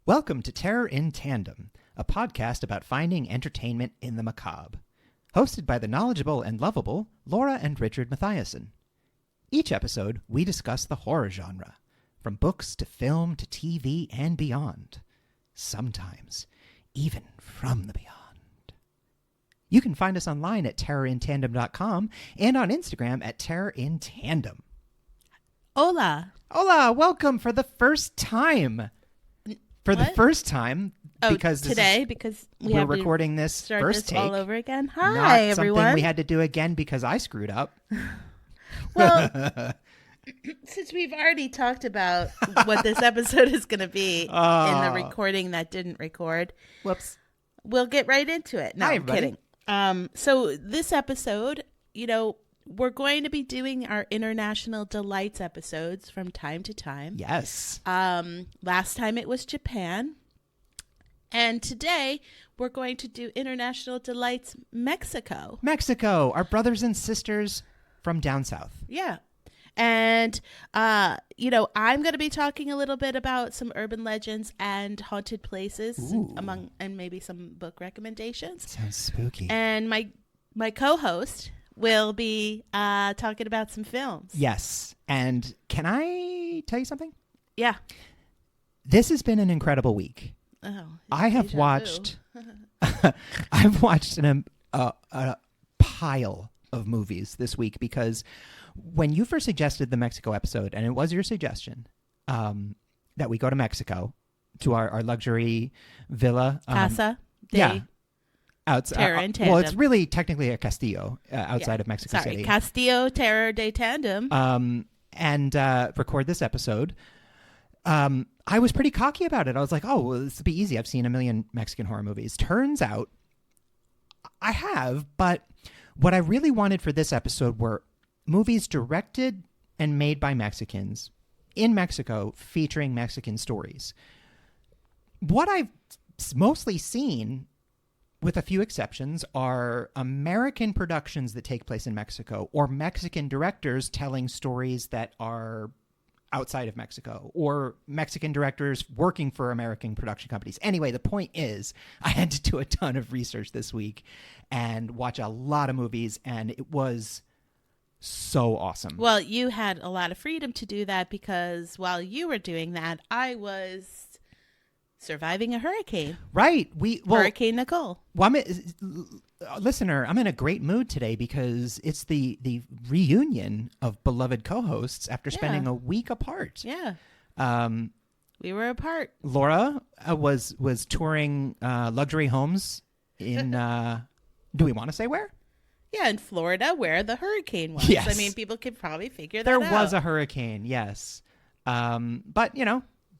Welcome to Terror in Tandem, a podcast about finding entertainment in the macabre. Hosted by the knowledgeable and lovable Laura and Richard Mathiasen. Each episode, we discuss the horror genre, from books to film to TV and beyond. Sometimes, even from the beyond. You can find us online at terrorintandem.com and on Instagram at terrorintandem. Hola. Hola, welcome for the first time. The first time, because because we're recording this first take all over again. Hi, not everyone. Something we had to do again because I screwed up. Well, since we've already talked about what this episode is going to be in the recording that didn't record, whoops, we'll get right into it. No, Hi, I'm kidding. So this episode, we're going to be doing our International Delights episodes from time to time. Yes. Last time it was Japan. And today we're going to do International Delights Mexico. Mexico, our brothers and sisters from down south. Yeah. And, I'm going to be talking a little bit about some urban legends and haunted places and maybe some book recommendations. Sounds spooky. And my co-host will be talking about some films. Yes. And can I tell you something? Yeah. This has been an incredible week. Oh, I have watched I've watched a pile of movies this week because when you first suggested the Mexico episode, and it was your suggestion that we go to Mexico to our luxury villa. Casa. Yeah. Terror in Tandem. Well, it's really technically a castillo outside of Mexico City. Castillo Terror de Tandem. And record this episode. I was pretty cocky about it. I was like, oh, well, this will be easy. I've seen a million Mexican horror movies. Turns out I have, but what I really wanted for this episode were movies directed and made by Mexicans in Mexico featuring Mexican stories. What I've mostly seen, with a few exceptions, are American productions that take place in Mexico or Mexican directors telling stories that are outside of Mexico or Mexican directors working for American production companies. Anyway, the point is I had to do a ton of research this week and watch a lot of movies, and it was so awesome. Well, you had a lot of freedom to do that because while you were doing that, I was surviving a hurricane. Right. Hurricane Nicole. Well, listener, I'm in a great mood today because it's the reunion of beloved co-hosts after spending a week apart. Yeah. We were apart. Laura was touring luxury homes in, do we want to say where? Yeah, in Florida, where the hurricane was. Yes. I mean, people could probably figure that out. There was a hurricane, yes. But,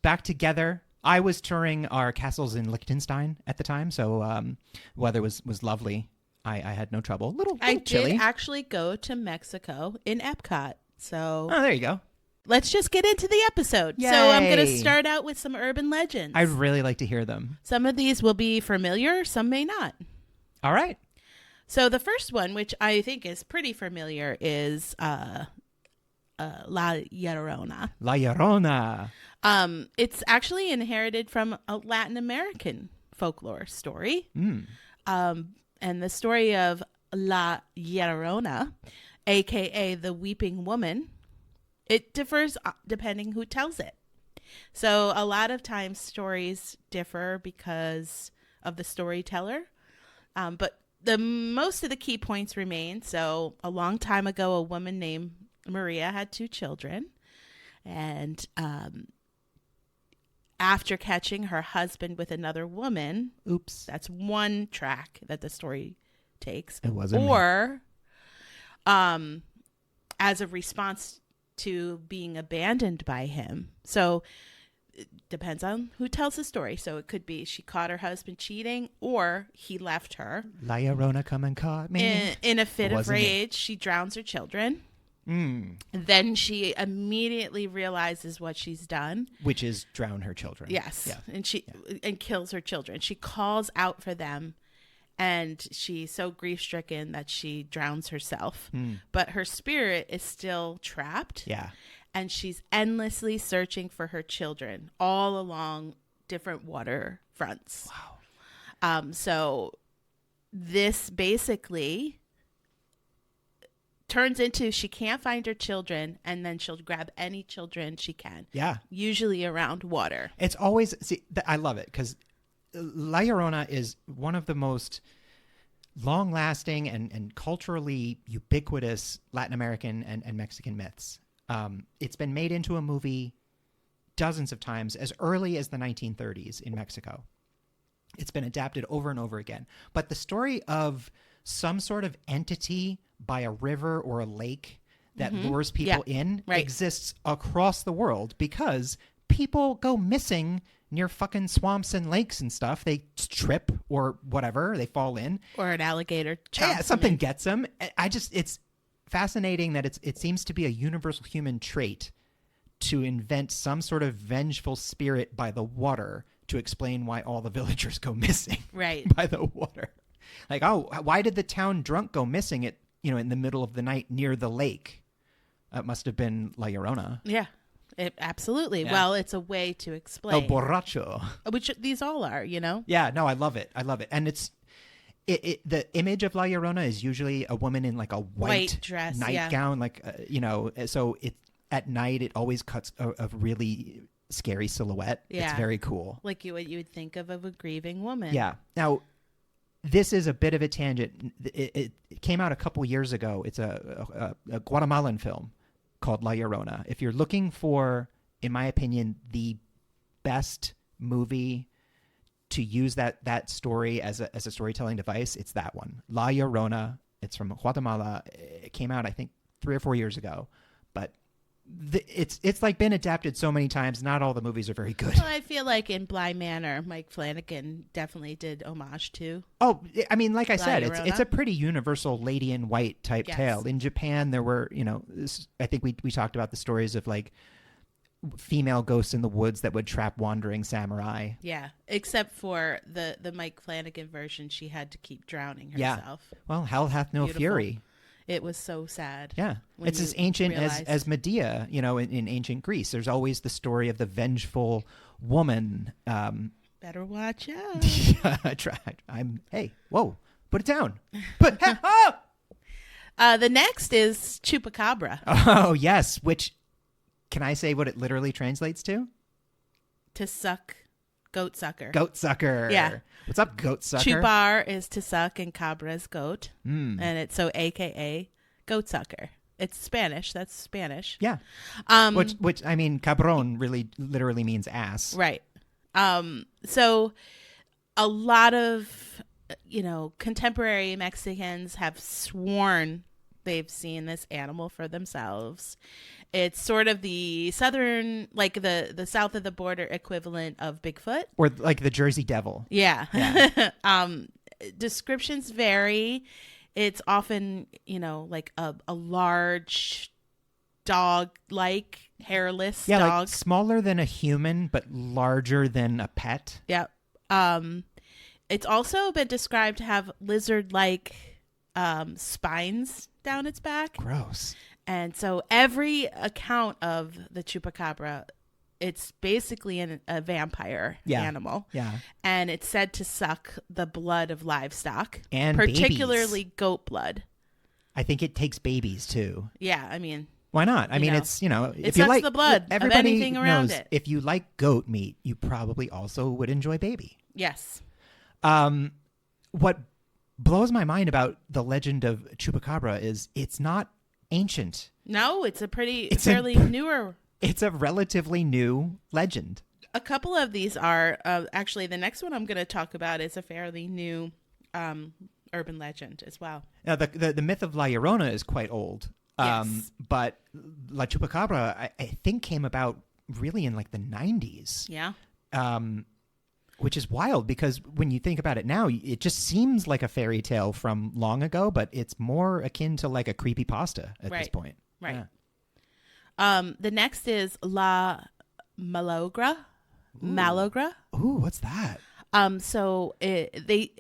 back together. I was touring our castles in Liechtenstein at the time, so weather was lovely. I had no trouble. Little chilly. Did actually go to Mexico in Epcot. So there you go. Let's just get into the episode. Yay. So I'm going to start out with some urban legends. I'd really like to hear them. Some of these will be familiar, some may not. All right. So the first one, which I think is pretty familiar, is La Llorona. La Llorona. It's actually inherited from a Latin American folklore story. And the story of La Llorona, a.k.a. the Weeping Woman, it differs depending who tells it. So a lot of times stories differ because of the storyteller. But most of the key points remain. So a long time ago, a woman named Maria had 2 children. And after catching her husband with another woman, oops, that's one track that the story takes. It wasn't or as a response to being abandoned by him. So it depends on who tells the story. So it could be she caught her husband cheating, or he left her. La Llorona come and caught me. In a fit of rage, she drowns her children. Then she immediately realizes what she's done, which is drown her children. Yes, and kills her children. She calls out for them, and she's so grief stricken that she drowns herself. But her spirit is still trapped. Yeah, and she's endlessly searching for her children all along different water fronts. Wow. So this basically turns into she can't find her children, and then she'll grab any children she can. Yeah. Usually around water. It's always, I love it because La Llorona is one of the most long-lasting and culturally ubiquitous Latin American and Mexican myths. It's been made into a movie dozens of times as early as the 1930s in Mexico. It's been adapted over and over again. But the story of some sort of entity by a river or a lake that lures people in exists across the world because people go missing near fucking swamps and lakes and stuff. They trip or whatever. They fall in. Or an alligator. Yeah, something gets them. It's fascinating that it seems to be a universal human trait to invent some sort of vengeful spirit by the water to explain why all the villagers go missing by the water. Like, oh, why did the town drunk go missing in the middle of the night near the lake? It must have been La Llorona. Yeah. Absolutely. Yeah. Well, it's a way to explain. El borracho. Which these all are, Yeah, no, I love it. And it's the image of La Llorona is usually a woman in like a white dress, nightgown, so it at night it always cuts a really scary silhouette. Yeah. It's very cool. Like what you would think of a grieving woman. Yeah. Now, this is a bit of a tangent. It came out a couple years ago. It's a Guatemalan film called La Llorona. If you're looking for, in my opinion, the best movie to use that story as a storytelling device, it's that one. La Llorona. It's from Guatemala. It came out, I think, 3 or 4 years ago. But it's like been adapted so many times. Not all the movies are very good. Well, I feel like in Bly Manor, Mike Flanagan definitely did homage to. Oh, I mean, like I said, Llorona. it's a pretty universal lady in white type tale. In Japan, there were, I think we talked about the stories of like female ghosts in the woods that would trap wandering samurai. Yeah, except for the Mike Flanagan version, she had to keep drowning herself. Yeah. Well, hell hath no fury. It was so sad. Yeah. It's as ancient as Medea, in ancient Greece. There's always the story of the vengeful woman. Better watch out. Yeah, I tried. Hey, whoa, put it down. The next is Chupacabra. Oh, yes. Which, can I say what it literally translates to? To suck. Goat sucker. Goat sucker. Yeah. What's up, goat sucker? Chupar is to suck and cabra is goat. And it's so AKA goat sucker. It's Spanish. That's Spanish. Yeah. Which I mean, cabron really literally means ass. Right. So a lot of, contemporary Mexicans have sworn they've seen this animal for themselves. It's sort of the southern, like the south of the border equivalent of Bigfoot. Or like the Jersey Devil. Yeah. Descriptions vary. It's often, like a large dog-like hairless dog. Like smaller than a human, but larger than a pet. Yeah. It's also been described to have lizard-like spines down its back. Gross. And so every account of the Chupacabra, it's basically a vampire animal. Yeah. And it's said to suck the blood of livestock. And particularly babies. Goat blood. I think it takes babies too. Yeah, I mean. Why not? I mean, it's, it if you sucks like the blood of everybody anything around knows it. If you like goat meat, you probably also would enjoy baby. Yes. What blows my mind about the legend of Chupacabra is it's not ancient. No, it's fairly newer. It's a relatively new legend. A couple of these are actually the next one I'm going to talk about is a fairly new urban legend as well. Now, the myth of La Llorona is quite old. Yes. But La Chupacabra, I think, came about really in like the 90s. Yeah. Which is wild because when you think about it now, it just seems like a fairy tale from long ago, but it's more akin to like a creepypasta at this point. Right. Yeah. The next is La Malogra. Malogra. Ooh, what's that? So they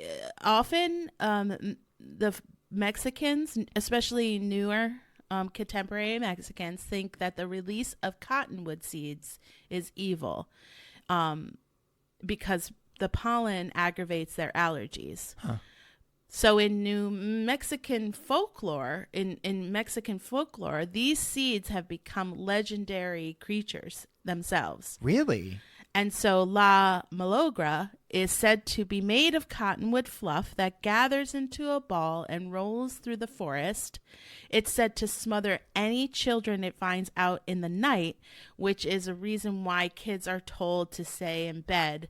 often the Mexicans, especially newer contemporary Mexicans, think that the release of cottonwood seeds is evil. because the pollen aggravates their allergies. Huh. So in Mexican folklore, these seeds have become legendary creatures themselves. Really? And so La Malogra is said to be made of cottonwood fluff that gathers into a ball and rolls through the forest. It's said to smother any children it finds out in the night, which is a reason why kids are told to stay in bed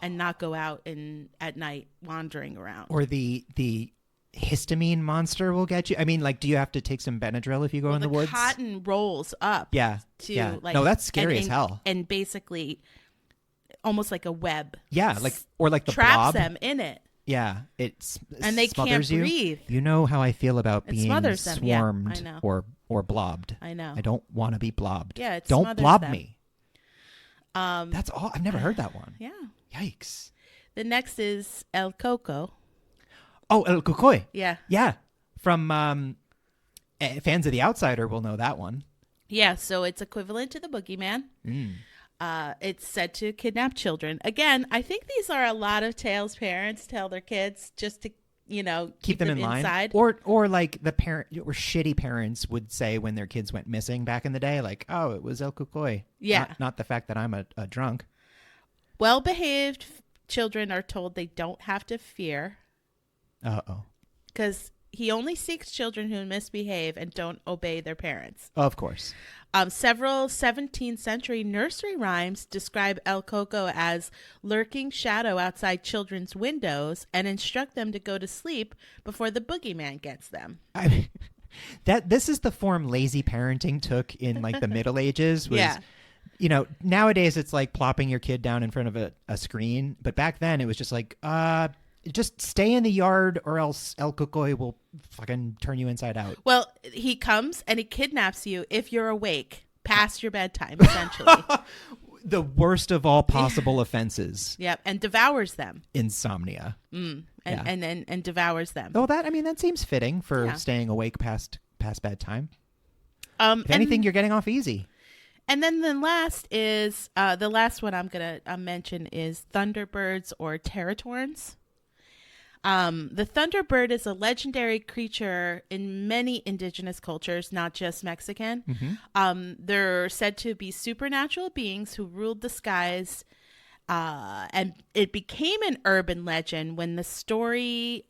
and not go out at night wandering around. Or the histamine monster will get you. I mean, like, do you have to take some Benadryl if you go in the woods? The cotton rolls up. Yeah. No, that's scary as hell. And basically almost like a web. Yeah, or like the traps blob. them in it. Yeah, and they can't breathe. You know how I feel about being smothers them. swarmed Yeah, I know. or blobbed. I know. I don't want to be blobbed. Yeah, it don't smothers blob them. me. That's all. I've never heard that one. Yeah. Yikes. The next is El Coco. Oh, El Cucoy. Yeah. Yeah. From fans of The Outsider will know that one. Yeah, so it's equivalent to the boogeyman. It's said to kidnap children. Again, I think these are a lot of tales parents tell their kids just to, keep them inside. inside. Or like the parent or shitty parents would say when their kids went missing back in the day, like, oh, it was El Cucoy. Yeah. Not the fact that I'm a drunk. Well-behaved children are told they don't have to fear. Uh-oh. Because he only seeks children who misbehave and don't obey their parents. Of course. Several 17th century nursery rhymes describe El Coco as lurking shadow outside children's windows and instruct them to go to sleep before the boogeyman gets them. This is the form lazy parenting took in like the Middle Ages. Was, yeah. Nowadays it's like plopping your kid down in front of a screen. But back then it was just like, just stay in the yard or else El Cucoy will fucking turn you inside out. Well, he comes and he kidnaps you if you're awake past your bedtime, essentially. The worst of all possible offenses. Yep, and devours them. Insomnia. And devours them. Oh, that seems fitting for staying awake past bedtime. If anything, you're getting off easy. And then the last is the last one I'm gonna mention is thunderbirds or territorns. The thunderbird is a legendary creature in many indigenous cultures, not just Mexican. Mm-hmm. They're said to be supernatural beings who ruled the skies, and it became an urban legend when the story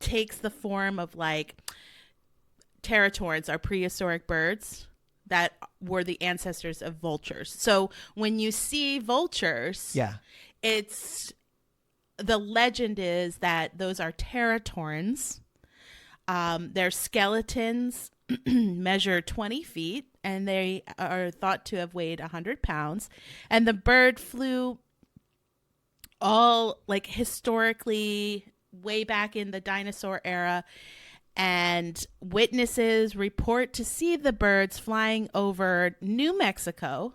takes the form of like territorns are prehistoric birds that were the ancestors of vultures. So when you see vultures, the legend is that those are territorns. Their skeletons measure 20 feet and they are thought to have weighed 100 pounds. And the bird flew all like historically way back in the dinosaur era. And witnesses report to see the birds flying over New Mexico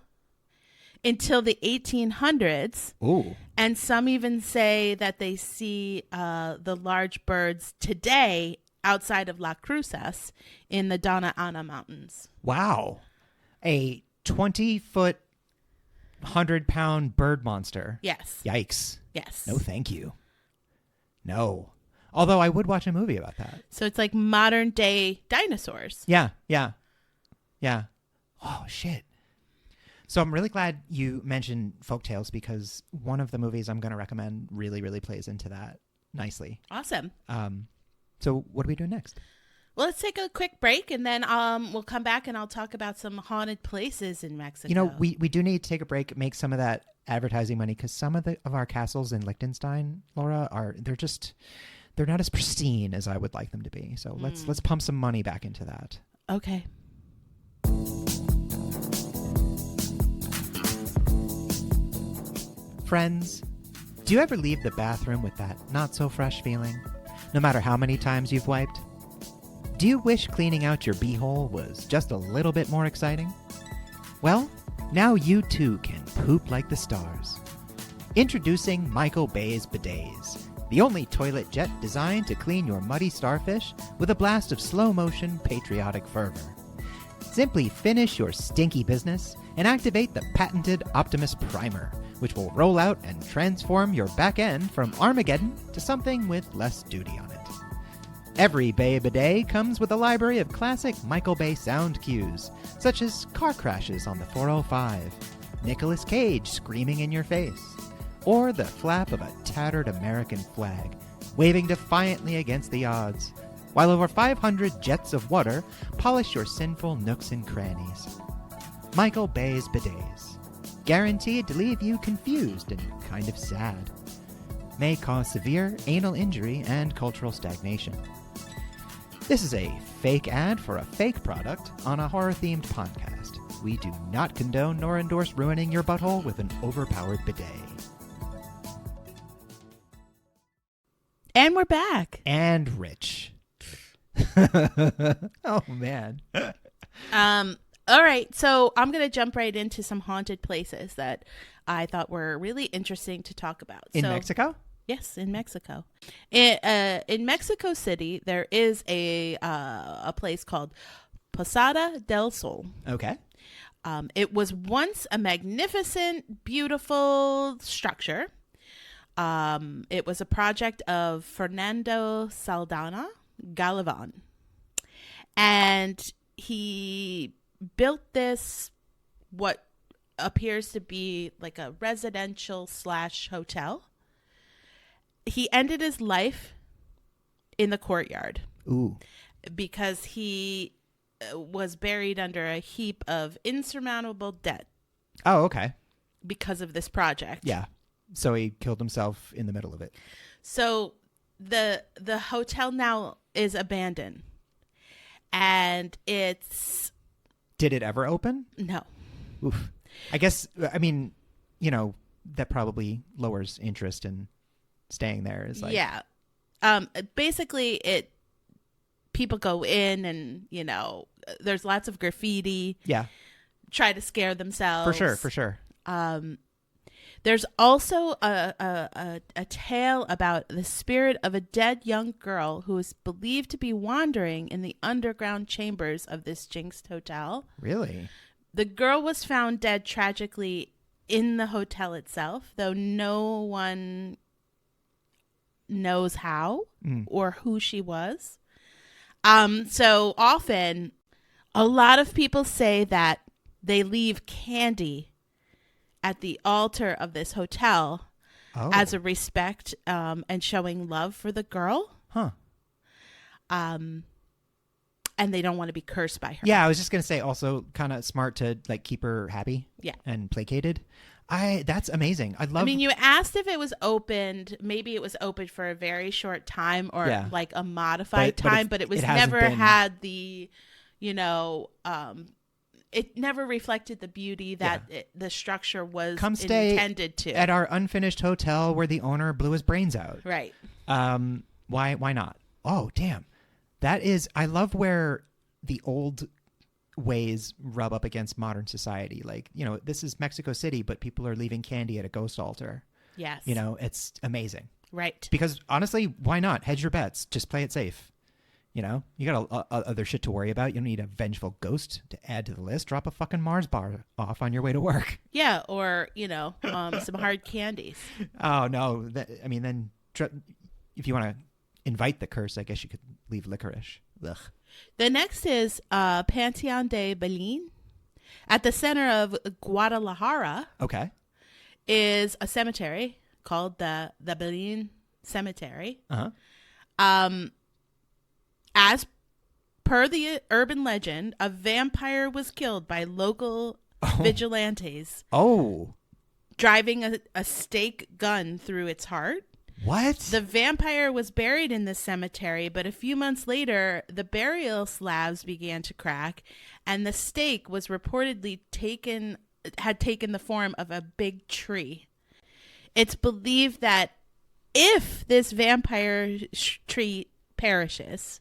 until the 1800s. Ooh. And some even say that they see the large birds today outside of La Cruces in the Dona Ana Mountains. Wow. A 20-foot, 100-pound bird monster. Yes. Yikes. Yes. No, thank you. No. Although I would watch a movie about that. So it's like modern day dinosaurs. Yeah. Oh, shit. So I'm really glad you mentioned folktales because one of the movies I'm going to recommend really, really plays into that nicely. Awesome. So what are we doing next? Well, let's take a quick break and then we'll come back and I'll talk about some haunted places in Mexico. You know, we do need to take a break, make some of that advertising money because some of our castles in Liechtenstein, Laura, they're not as pristine as I would like them to be. So let's pump some money back into that. Okay. Friends, do you ever leave the bathroom with that not-so-fresh feeling, no matter how many times you've wiped? Do you wish cleaning out your beehole was just a little bit more exciting? Well, now you too can poop like the stars. Introducing Michael Bay's Bidets, the only toilet jet designed to clean your muddy starfish with a blast of slow-motion patriotic fervor. Simply finish your stinky business and activate the patented Optimus Primer, which will roll out and transform your back end from Armageddon to something with less duty on it. Every Bay bidet comes with a library of classic Michael Bay sound cues, such as car crashes on the 405, Nicolas Cage screaming in your face, or the flap of a tattered American flag, waving defiantly against the odds, while over 500 jets of water polish your sinful nooks and crannies. Michael Bay's bidets, guaranteed to leave you confused and kind of sad. May cause severe anal injury and cultural stagnation. This is a fake ad for a fake product on a horror-themed podcast. We do not condone nor endorse ruining your butthole with an overpowered bidet. And we're back. And rich. Oh, man. All right, so I'm going to jump right into some haunted places that I thought were really interesting to talk about. In Mexico? Yes, in Mexico. In Mexico City, there is a place called Posada del Sol. Okay. It was once a magnificent, beautiful structure. It was a project of Fernando Saldana Galavan. And he built this, what appears to be like a residential / hotel. He ended his life in the courtyard. Ooh. Because he was buried under a heap of insurmountable debt. Oh, okay. Because of this project. Yeah. So he killed himself in the middle of it. So the hotel now is abandoned. And it's... Did it ever open? No. Oof. I guess, I mean, you know, that probably lowers interest in staying there. Is like... Yeah. Basically, people go in and, you know, there's lots of graffiti. Yeah. Try to scare themselves. For sure. There's also a tale about the spirit of a dead young girl who is believed to be wandering in the underground chambers of this jinxed hotel. Really? The girl was found dead tragically in the hotel itself, though no one knows how or who she was. So often, a lot of people say that they leave candy at the altar of this hotel as a respect and showing love for the girl. Huh. And they don't want to be cursed by her. Yeah, I was just going to say also kind of smart to like keep her happy and placated. That's amazing. I mean, you asked if it was opened. Maybe it was opened for a very short time or like a modified time, but it was never had the, you know, it never reflected the beauty that the structure was intended to. At our unfinished hotel where the owner blew his brains out. Right. Why not? Oh, damn. That is, I love where the old ways rub up against modern society. Like, you know, this is Mexico City, but people are leaving candy at a ghost altar. Yes. You know, it's amazing. Right. Because honestly, why not? Hedge your bets. Just play it safe. You know, you got other shit to worry about. You don't need a vengeful ghost to add to the list. Drop a fucking Mars bar off on your way to work. Yeah, or, you know, some hard candies. Oh, no. Then if you want to invite the curse, I guess you could leave licorice. Ugh. The next is Panteon de Belén. At the center of Guadalajara is a cemetery called the Belén Cemetery. Uh-huh. As per the urban legend, a vampire was killed by local vigilantes. Oh. Driving a stake gun through its heart. What? The vampire was buried in the cemetery, but a few months later, the burial slabs began to crack, and the stake was reportedly had taken the form of a big tree. It's believed that if this vampire tree perishes,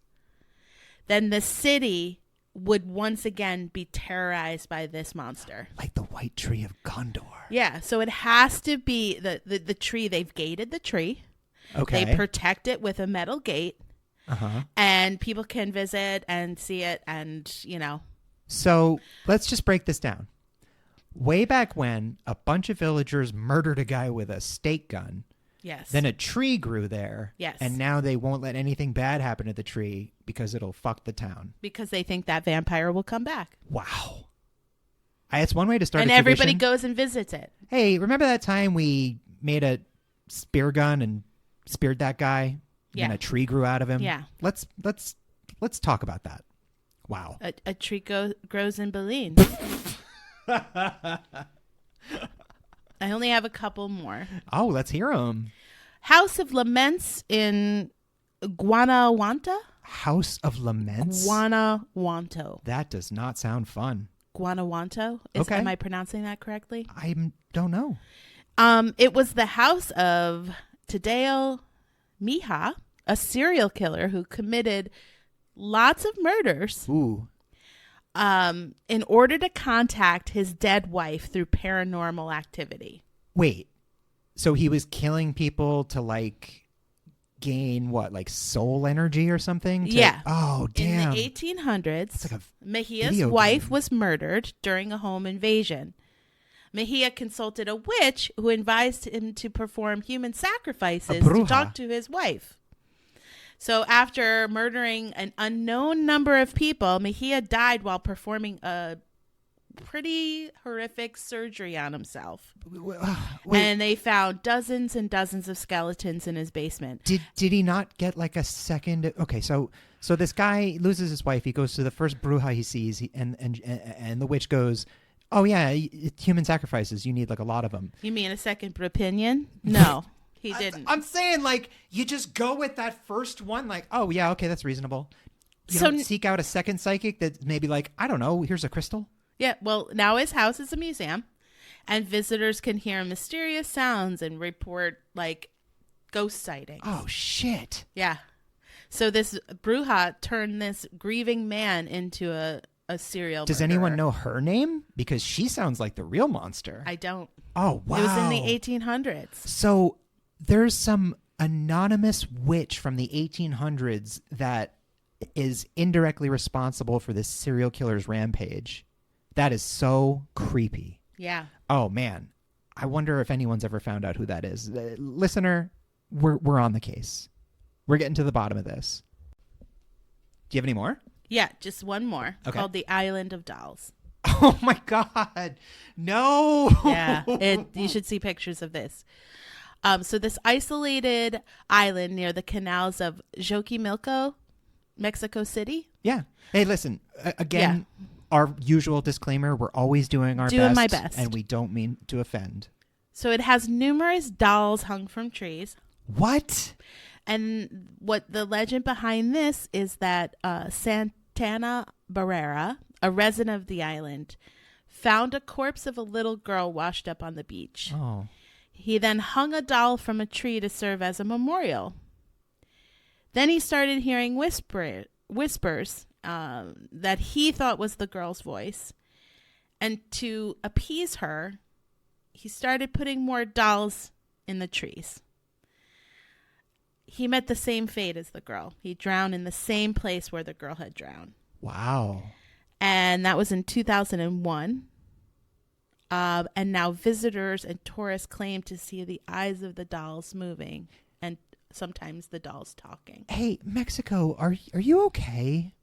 then the city would once again be terrorized by this monster. Like the white tree of Gondor. Yeah, so it has to be the tree. They've gated the tree. Okay. They protect it with a metal gate. Uh-huh. And people can visit and see it and, you know. So let's just break this down. way back when a bunch of villagers murdered a guy with a stake gun. Yes. Then a tree grew there. Yes. And now they won't let anything bad happen to the tree because it'll fuck the town. Because they think that vampire will come back. Wow. It's one way to start and a tradition. everybody goes and visits it. Hey, remember that time we made a spear gun and speared that guy? Yeah. And a tree grew out of him? Yeah. Let's talk about that. Wow. A tree grows in Berlin. I only have a couple more. Oh, let's hear them. House of Laments in Guanajuato. House of Laments? Guanajuato. That does not sound fun. Guanajuato? Okay. Am I pronouncing that correctly? I don't know. It was the house of Tadeo Mija, a serial killer who committed lots of murders. Ooh. In order to contact his dead wife through paranormal activity. Wait. So he was killing people to like gain what, like soul energy or something? Yeah. Oh, damn. In the 1800s, It's like a Mejia's video wife game. was murdered during a home invasion. Mejia consulted a witch who advised him to perform human sacrifices to bruja. talk to his wife. So after murdering an unknown number of people, Mejia died while performing a pretty horrific surgery on himself. Wait. And they found dozens and dozens of skeletons in his basement. Did he not get like a second? Okay, so this guy loses his wife. He goes to the first bruja he sees, and the witch goes, "Oh yeah, human sacrifices. You need like a lot of them." You mean a second opinion? No, he didn't. I'm saying like you just go with that first one. Like, oh yeah, okay, that's reasonable. You So- don't seek out a second psychic that maybe like, I don't know. Here's a crystal. Yeah, well, now his house is a museum, and visitors can hear mysterious sounds and report like ghost sightings. Oh shit. Yeah. So this bruja turned this grieving man into a serial Does murderer. anyone know her name? Because she sounds like the real monster. I don't. Oh wow. It was in the 1800s. So there's some anonymous witch from the 1800s that is indirectly responsible for this serial killer's rampage. That is so creepy. Yeah. Oh man, I wonder if anyone's ever found out who that is. Listener, we're on the case. We're getting to the bottom of this. Do you have any more? Yeah, just one more Okay. called The Island of Dolls. Oh my God, no! Yeah, you should see pictures of this. So this isolated island near the canals of Xochimilco, Mexico City. Yeah. Hey, listen. Again, our usual disclaimer: we're always doing our Doing best, my best. and we don't mean to offend. So it has numerous dolls hung from trees. What? And what the legend behind this is that Santana Barrera, a resident of the island, found a corpse of a little girl washed up on the beach. Oh. He then hung a doll from a tree to serve as a memorial. Then he started hearing whispers that he thought was the girl's voice. And to appease her, he started putting more dolls in the trees. He met the same fate as the girl. He drowned in the same place where the girl had drowned. Wow. And that was in 2001. And now visitors and tourists claim to see the eyes of the dolls moving and sometimes the dolls talking. Hey, Mexico, are you okay?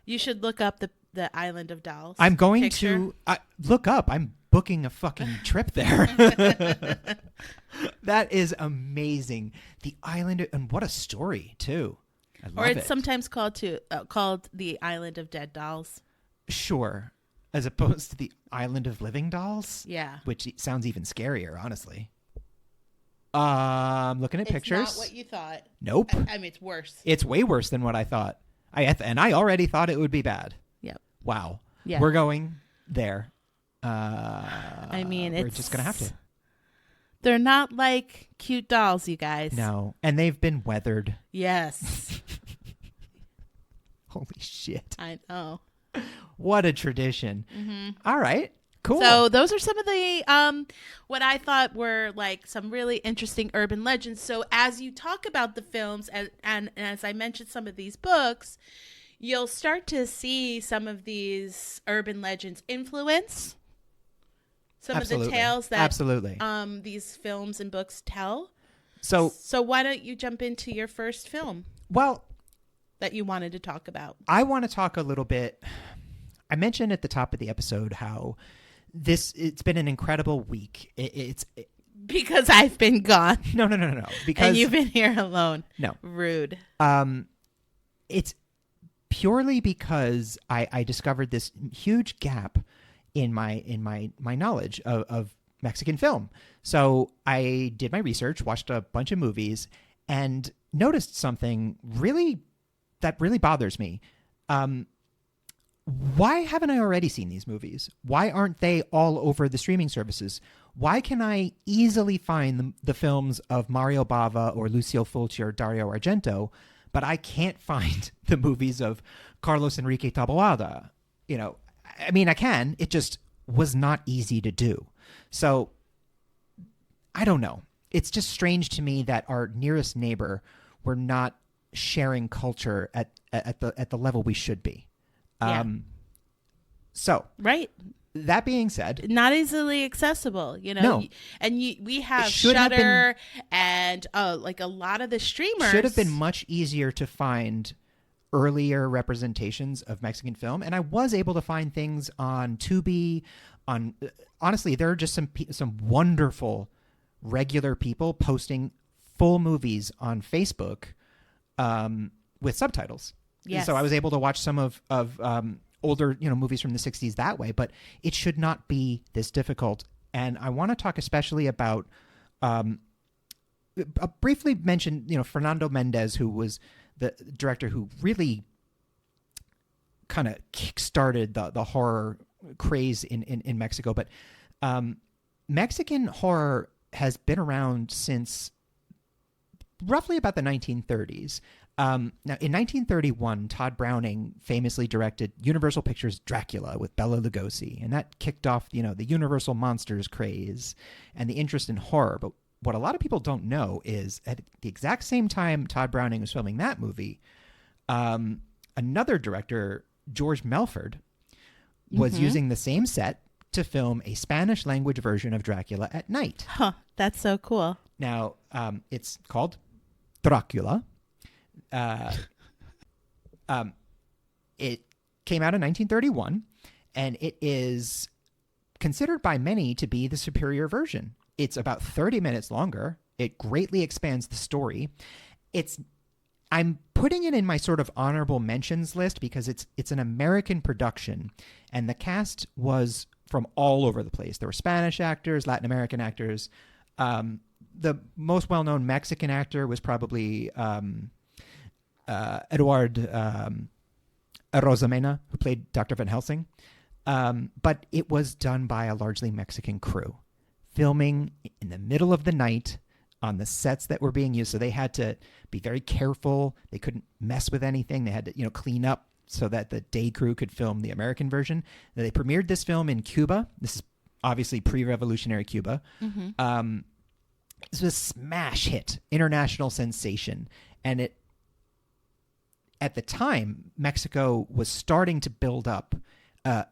You should look up the Island of Dolls. I'm going picture. to look up. I'm booking a fucking trip there. That is amazing. The island, and what a story too. I love Or it's it. sometimes called the Island of Dead Dolls. Sure, as opposed to the island of living dolls. Yeah. Which sounds even scarier, honestly. I'm looking at pictures. It's not what you thought. Nope. I mean, it's worse. It's way worse than what I thought. I already thought it would be bad. Yep. Wow. Yeah. We're going there. I mean, we're just gonna have to. They're not like cute dolls, you guys. No, and they've been weathered. Yes. Holy shit! I know. What a tradition. Mm-hmm. All right, cool. So those are some of the what I thought were like some really interesting urban legends. So as you talk about the films and as I mentioned some of these books, you'll start to see some of these urban legends influence some Absolutely. of the tales that Absolutely. These films and books tell. So why don't you jump into your first film well, that you wanted to talk about? I want to talk a little bit. I mentioned at the top of the episode how it's been an incredible week. Because I've been gone. No. Because and you've been here alone. No. Rude. It's purely because I discovered this huge gap in my knowledge of Mexican film. So I did my research, watched a bunch of movies, and noticed something that really bothers me. Why haven't I already seen these movies? Why aren't they all over the streaming services? Why can I easily find the films of Mario Bava or Lucio Fulci or Dario Argento, but I can't find the movies of Carlos Enrique Taboada? I mean, I can. It just was not easy to do. So I don't know. It's just strange to me that our nearest neighbor, we're not sharing culture at the level we should be. Yeah. So right. That being said, not easily accessible, No. And we have Shudder and like a lot of the streamers. Should have been much easier to find earlier representations of Mexican film, and I was able to find things on Tubi. Honestly, there are just some wonderful regular people posting full movies on Facebook with subtitles. Yes. So I was able to watch some of older movies from the 60s that way, but it should not be this difficult. And I want to talk especially about briefly mention Fernando Mendez, who was the director who really kind of kickstarted the horror craze in Mexico. But Mexican horror has been around since roughly about the 1930s. Now, in 1931, Todd Browning famously directed Universal Pictures' Dracula with Bela Lugosi, and that kicked off, the Universal Monsters craze and the interest in horror. But what a lot of people don't know is at the exact same time Todd Browning was filming that movie, another director, George Melford, was using the same set to film a Spanish-language version of Dracula at night. Huh, that's so cool. Now, it's called Dracula. It came out in 1931, and it is considered by many to be the superior version. It's about 30 minutes longer. It greatly expands the story. I'm putting it in my sort of honorable mentions list because it's an American production, and the cast was from all over the place. There were Spanish actors, Latin American actors. The most well-known Mexican actor was probably Eduard Rosamena, who played Dr. Van Helsing. But it was done by a largely Mexican crew, filming in the middle of the night on the sets that were being used. So they had to be very careful. They couldn't mess with anything. They had to, clean up so that the day crew could film the American version. They premiered this film in Cuba. This is obviously pre-revolutionary Cuba. Mm-hmm. This was a smash hit, international sensation. And at the time, Mexico was starting to build up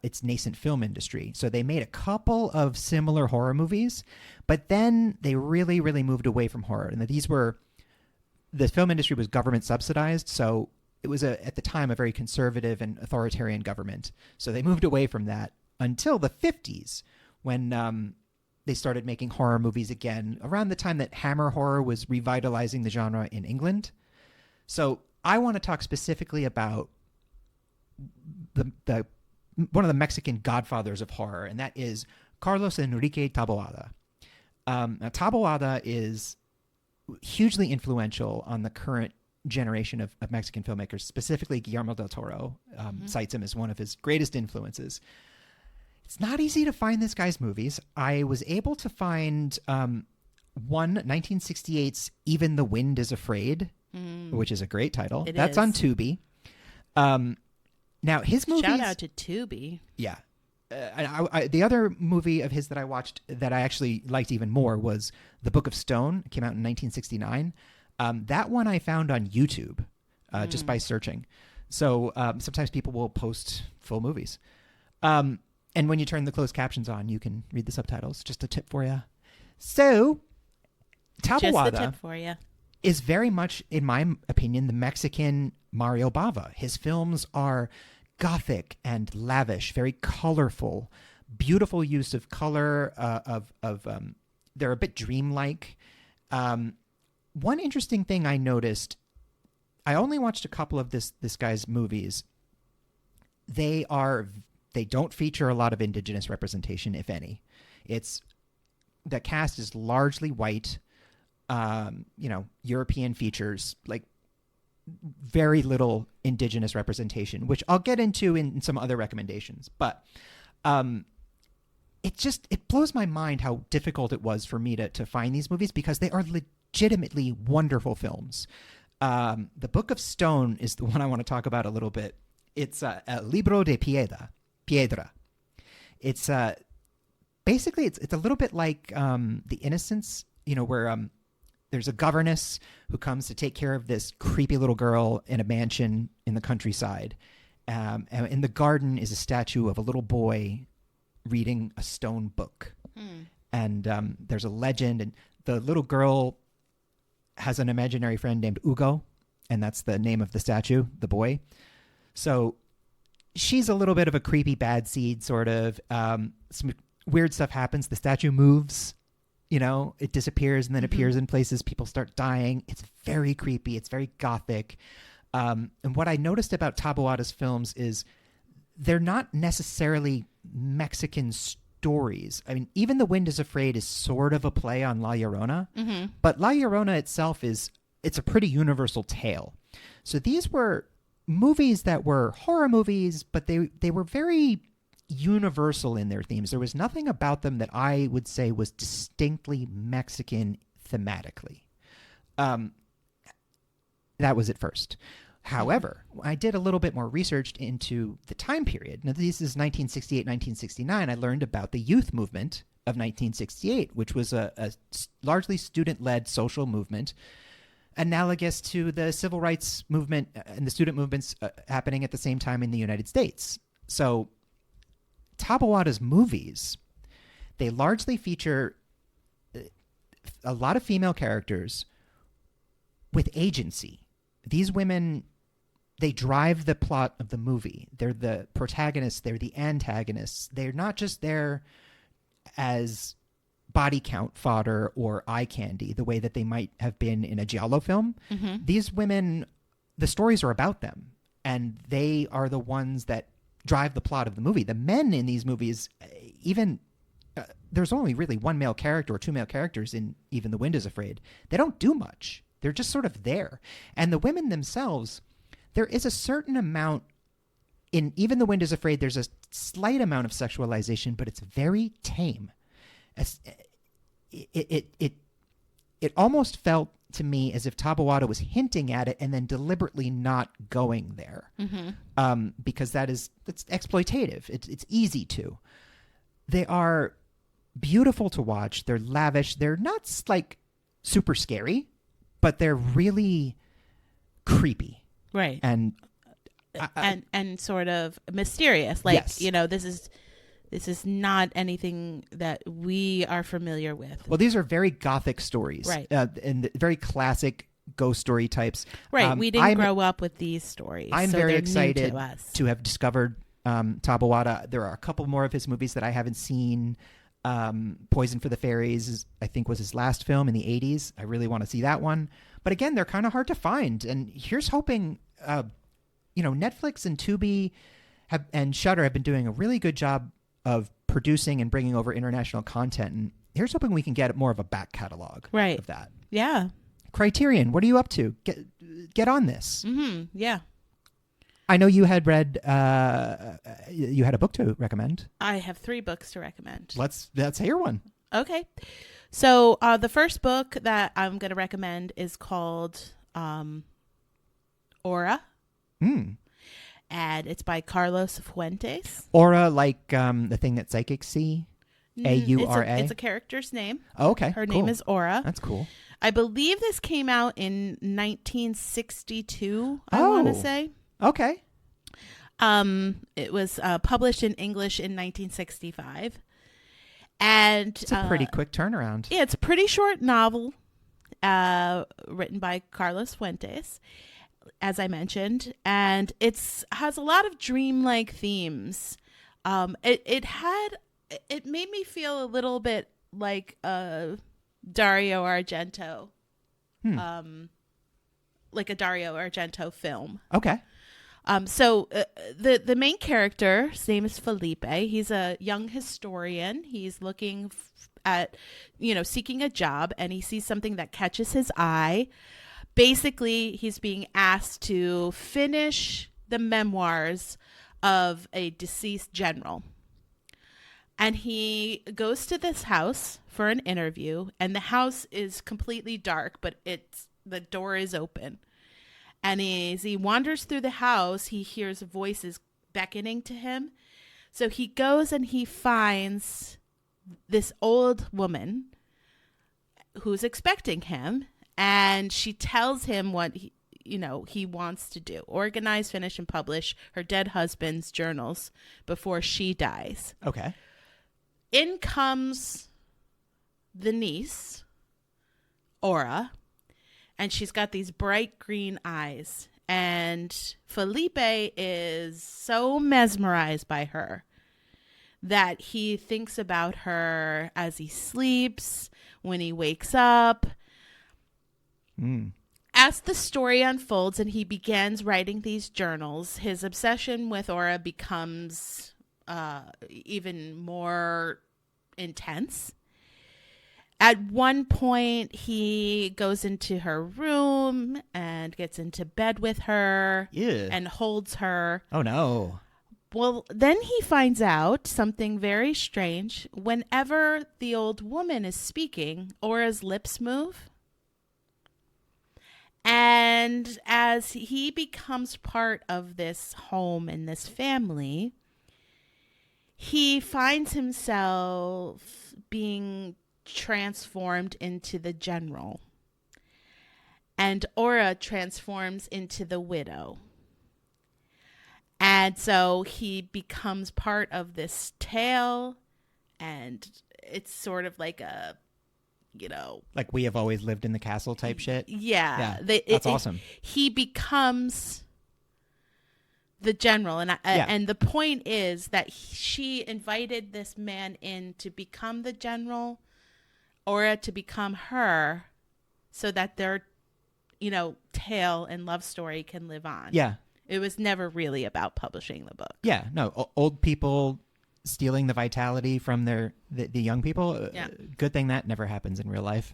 its nascent film industry. So they made a couple of similar horror movies, but then they really, really moved away from horror. And the film industry was government subsidized, so it was at the time a very conservative and authoritarian government. So they moved away from that until the 50s, when they started making horror movies again, around the time that Hammer horror was revitalizing the genre in England. So I want to talk specifically about the one of the Mexican godfathers of horror, and that is Carlos Enrique Taboada. Now, Taboada is hugely influential on the current generation of Mexican filmmakers, specifically Guillermo del Toro cites him as one of his greatest influences. It's not easy to find this guy's movies. I was able to find 1968's Even the Wind is Afraid, which is a great title. That's on Tubi. Now, his movies... Shout out to Tubi. Yeah. The other movie of his that I watched that I actually liked even more was The Book of Stone. It came out in 1969. That one I found on YouTube just by searching. So sometimes people will post full movies. And when you turn the closed captions on, you can read the subtitles. Just a tip for you. So, Taboada Just a tip for you. is very much, in my opinion, the Mexican Mario Bava. His films are gothic and lavish, very colorful, beautiful use of color. They're a bit dreamlike. One interesting thing I noticed, I only watched a couple of this guy's movies. They don't feature a lot of indigenous representation, if any. The cast is largely white, European features, like very little indigenous representation, which I'll get into in some other recommendations. But it blows my mind how difficult it was for me to find these movies because they are legitimately wonderful films. The Book of Stone is the one I want to talk about a little bit. It's El Libro de Piedra. It's basically it's a little bit like The Innocents, where there's a governess who comes to take care of this creepy little girl in a mansion in the countryside. And in the garden is a statue of a little boy reading a stone book. And there's a legend, and the little girl has an imaginary friend named Ugo, and that's the name of the statue, the boy. So she's a little bit of a creepy bad seed, sort of. Some weird stuff happens. The statue moves, it disappears and then appears in places. People start dying. It's very creepy. It's very gothic. And what I noticed about Taboada's films is they're not necessarily Mexican stories. I mean, even The Wind is Afraid is sort of a play on La Llorona, but La Llorona itself it's a pretty universal tale. So these were movies that were horror movies, but they were very universal in their themes. There was nothing about them that I would say was distinctly Mexican thematically. That was at first. However, I did a little bit more research into the time period. Now, this is 1968, 1969. I learned about the youth movement of 1968, which was a largely student-led social movement analogous to the civil rights movement and the student movements happening at the same time in the United States. So Taboada's movies, they largely feature a lot of female characters with agency. These women, they drive the plot of the movie. They're the protagonists. They're the antagonists. They're not just there as body count fodder or eye candy, the way that they might have been in a giallo film. These women, the stories are about them, and they are the ones that drive the plot of the movie. The men in these movies, even there's only really one male character or two male characters in even The Wind is Afraid. They don't do much. They're just sort of there. And the women themselves, there is a certain amount in even The Wind is Afraid, there's a slight amount of sexualization, but it's very tame. It almost felt to me as if Taboada was hinting at it and then deliberately not going there, because it's exploitative. It's easy to. They are beautiful to watch. They're lavish. They're not like super scary, but they're really creepy, right? And sort of mysterious. Like, yes. This is not anything that we are familiar with. Well, these are very gothic stories, right? And very classic ghost story types, right? We didn't grow up with these stories. I'm so very they're excited new to us. to have discovered Taboada. There are a couple more of his movies that I haven't seen. Poison for the Fairies, I think, was his last film in the 80s. I really want to see that one. But again, they're kind of hard to find. And here's hoping, Netflix and Tubi and Shudder have been doing a really good job of producing and bringing over international content. And here's hoping we can get more of a back catalog of that. Yeah. Criterion, what are you up to? Get on this. Yeah. I know you had read, you had a book to recommend. I have 3 books to recommend. Let's hear one. Okay. So the first book that I'm going to recommend is called Aura. And it's by Carlos Fuentes. Aura, like the thing that psychics see? A-U-R-A? It's a character's name. Oh, okay. Her name is Aura. That's cool. I believe this came out in 1962, I want to say. Okay. It was published in English in 1965. And It's a pretty quick turnaround. yeah, it's a pretty short novel written by Carlos Fuentes, as I mentioned, and has a lot of dreamlike themes. It made me feel a little bit like Dario Argento, like a Dario Argento film. Okay. So the main character, his name is Felipe. He's a young historian. He's looking at, seeking a job, and he sees something that catches his eye. Basically, he's being asked to finish the memoirs of a deceased general. And he goes to this house for an interview, and the house is completely dark, but the door is open. And as he wanders through the house, he hears voices beckoning to him. So he goes and he finds this old woman who's expecting him. And she tells him what he wants to do: organize, finish, and publish her dead husband's journals before she dies. Okay. In comes the niece, Aura. And she's got these bright green eyes. And Felipe is so mesmerized by her that he thinks about her as he sleeps, when he wakes up. As the story unfolds and he begins writing these journals, his obsession with Aura becomes even more intense. At one point, he goes into her room and gets into bed with her and holds her. Oh, no. Well, then he finds out something very strange. Whenever the old woman is speaking, Aura's lips move. And as he becomes part of this home and this family, he finds himself being transformed into the general, and Aura transforms into the widow. And so he becomes part of this tale, and it's sort of like a, like We Have Always Lived in the Castle type shit. Yeah. That's awesome. He becomes the general, and the point is that she invited this man in to become the general, Aura to become her, so that their, tale and love story can live on. Yeah. It was never really about publishing the book. Yeah. No, old people stealing the vitality from the young people. Yeah. Good thing that never happens in real life.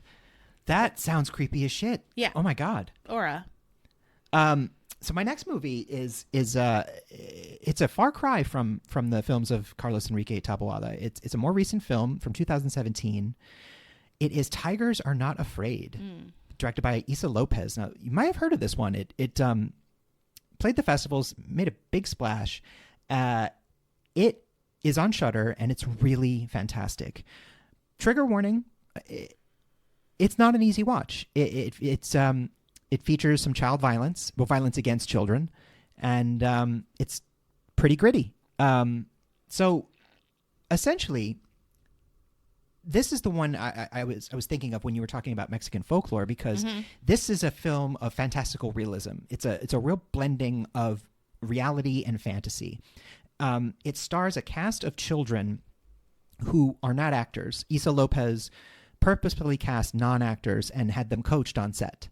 That sounds creepy as shit. Yeah. Oh my God. Aura. So my next movie is it's a far cry from the films of Carlos Enrique Taboada. It's a more recent film from 2017. It is Tigers Are Not Afraid, directed by Issa Lopez. Now, you might have heard of this one. It played the festivals, made a big splash. It is on Shudder, and it's really fantastic. Trigger warning: it's not an easy watch. It features some child violence, violence against children, and it's pretty gritty. So, essentially, this is the one I was thinking of when you were talking about Mexican folklore, because this is a film of fantastical realism. It's a real blending of reality and fantasy. It stars a cast of children who are not actors. Issa Lopez purposefully cast non-actors and had them coached on set.